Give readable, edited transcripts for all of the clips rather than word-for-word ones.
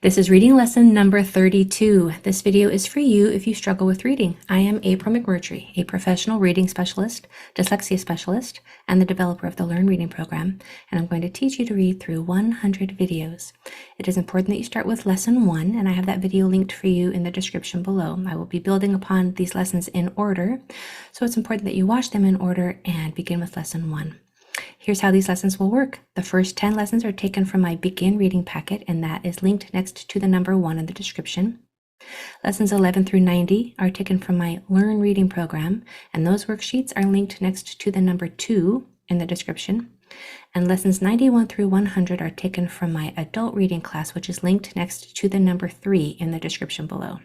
This is reading lesson number 32. This video is for you if you struggle with reading. I am April McMurtry, a professional reading specialist, dyslexia specialist, and the developer of the Learn Reading program, and I'm going to teach you to read through 100 videos. It is important that you start with lesson 1, and I have that video linked for you in the description below. I will be building upon these lessons in order, so it's important that you watch them in order and begin with lesson 1. Here's how these lessons will work. The first 10 lessons are taken from my Begin Reading packet, and that is linked next to the number 1 in the description. Lessons 11 through 90 are taken from my Learn Reading program, and those worksheets are linked next to the number 2 in the description. And lessons 91 through 100 are taken from my Adult Reading class, which is linked next to the number 3 in the description below.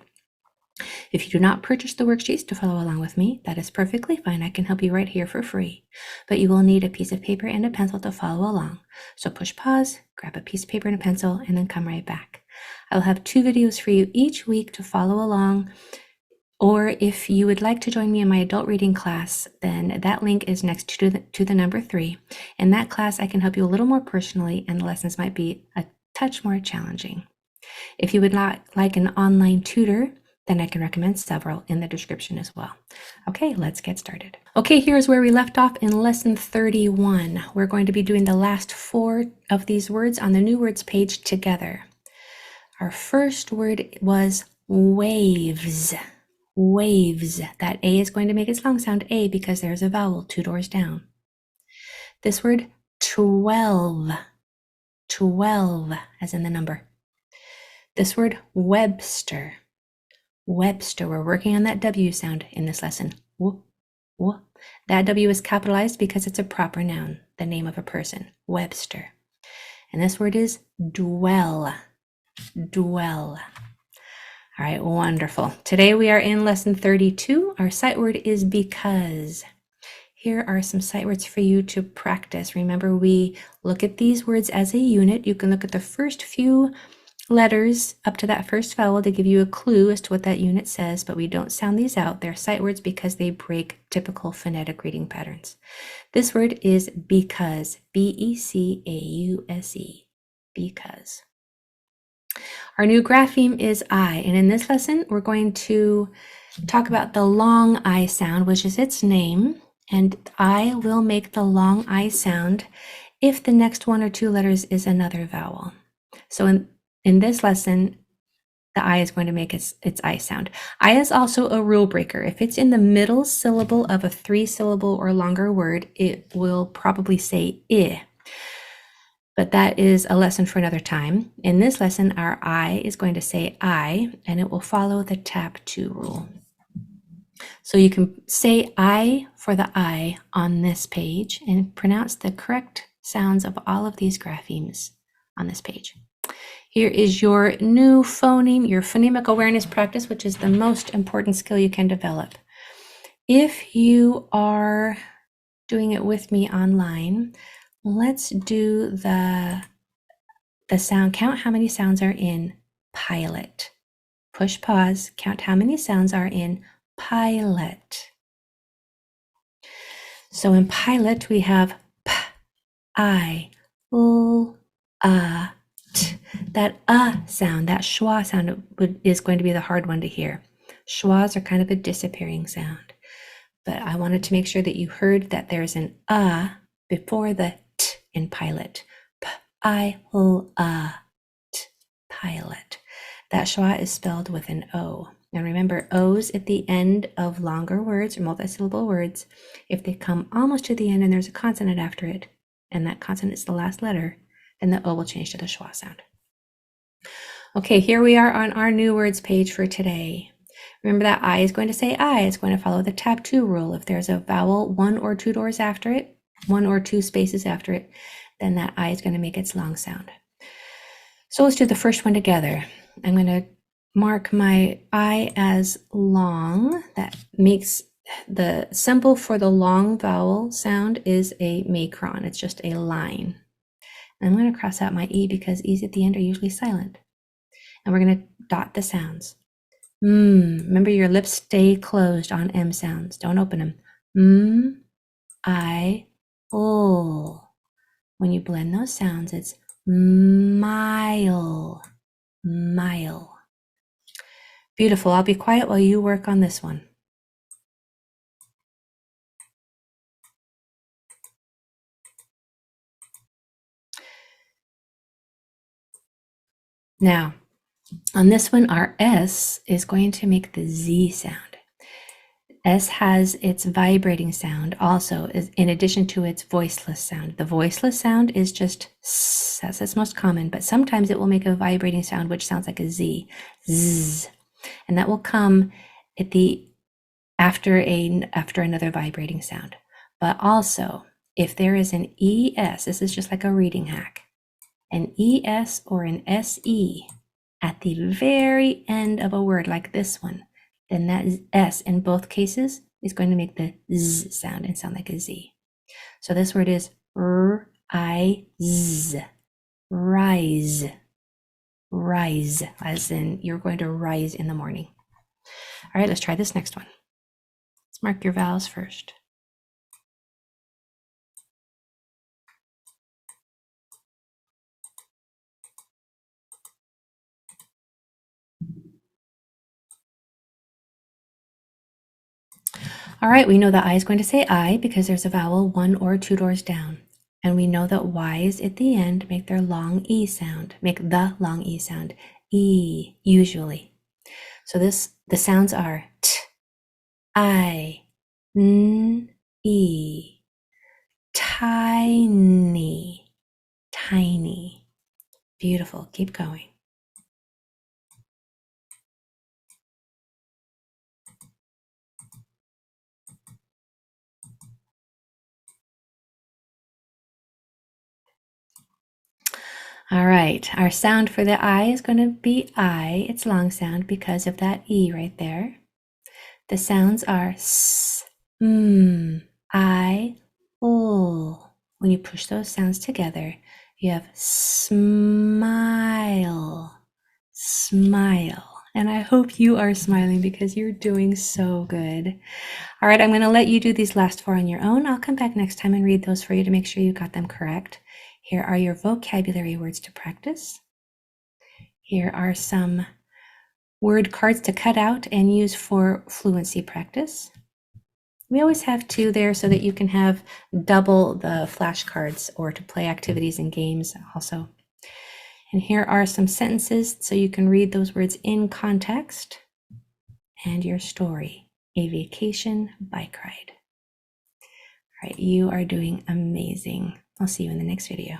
If you do not purchase the worksheets to follow along with me, that is perfectly fine. I can help you right here for free. But you will need a piece of paper and a pencil to follow along. So push pause, grab a piece of paper and a pencil, and then come right back. I'll have 2 videos for you each week to follow along. Or if you would like to join me in my adult reading class, then that link is next to the number 3. In that class, I can help you a little more personally, and the lessons might be a touch more challenging. If you would like an online tutor, then I can recommend several in the description as well. Okay, let's get started. Okay, here's where we left off in lesson 31. We're going to be doing the last 4 of these words on the new words page together. Our first word was waves. Waves. That A is going to make its long sound A because there's a vowel 2 doors down. This word 12. 12 as in the number. This word Webster. Webster. We're working on that W sound in this lesson. W, w. That W is capitalized because it's a proper noun, the name of a person. Webster. And this word is dwell. Dwell. All right, wonderful. Today we are in lesson 32. Our sight word is because. Here are some sight words for you to practice. Remember, we look at these words as a unit. You can look at the first few letters up to that first vowel to give you a clue as to what that unit says, but we don't sound these out. They're sight words because they break typical phonetic reading patterns. This word is because, B-E-C-A-U-S-E, because. Our new grapheme is I, and in this lesson, we're going to talk about the long I sound, which is its name, and I will make the long I sound if the next 1 or 2 letters is another vowel. So in this lesson, the I is going to make its I sound. I is also a rule breaker. If it's in the middle syllable of a 3-syllable or longer word, it will probably say I. But that is a lesson for another time. In this lesson, our I is going to say I, and it will follow the tap 2 rule. So you can say I for the I on this page and pronounce the correct sounds of all of these graphemes on this page. Here is your new phoneme, your phonemic awareness practice, which is the most important skill you can develop. If you are doing it with me online, let's do the sound. Count how many sounds are in pilot. Push pause, count how many sounds are in pilot. So in pilot, we have P, I, L, T. That sound, that schwa sound is going to be the hard one to hear. Schwas are kind of a disappearing sound. But I wanted to make sure that you heard that there's an before the T in pilot. P, I, L, T, pilot. That schwa is spelled with an O. Now remember, O's at the end of longer words or multi-syllable words, if they come almost to the end and there's a consonant after it, and that consonant is the last letter, then the O will change to the schwa sound. Okay, here we are on our new words page for today. Remember that I is going to say I. It's going to follow the tap 2 rule. If there's a vowel 1 or 2 doors after it, 1 or 2 spaces after it, then that I is going to make its long sound. So let's do the first one together. I'm going to mark my I as long. That makes the symbol for the long vowel sound is a macron. It's just a line. And I'm going to cross out my E because E's at the end are usually silent. And we're going to dot the sounds. Remember, your lips stay closed on M sounds. Don't open them. I, L. When you blend those sounds, it's mile. mile. Beautiful. I'll be quiet while you work on this one. Now, on this one, our S is going to make the Z sound. S has its vibrating sound also, in addition to its voiceless sound. The voiceless sound is just S, that's its most common, but sometimes it will make a vibrating sound which sounds like a Z, Z, and that will come at the after another vibrating sound. But also, if there is an ES, this is just like a reading hack, an ES or an SE at the very end of a word like this one, then that S in both cases is going to make the Z sound and sound like a Z. So this word is R-I-Z, rise, rise, as in you're going to rise in the morning. All right, let's try this next one. Let's mark your vowels first. All right, we know that I is going to say I because there's a vowel 1 or 2 doors down. And we know that Y's at the end make their long E sound, make the long E sound, E, usually. So the sounds are T, I, N, E, tiny, tiny. Beautiful, keep going. All right, our sound for the I is going to be I. It's long sound because of that E right there. The sounds are S, M, I, L. When you push those sounds together, you have smile, smile. And I hope you are smiling because you're doing so good. All right, I'm going to let you do these last 4 on your own. I'll come back next time and read those for you to make sure you got them correct. Here are your vocabulary words to practice. Here are some word cards to cut out and use for fluency practice. We always have 2 there so that you can have double the flashcards or to play activities and games also. And here are some sentences so you can read those words in context. And your story, a vacation bike ride. All right, you are doing amazing. I'll see you in the next video.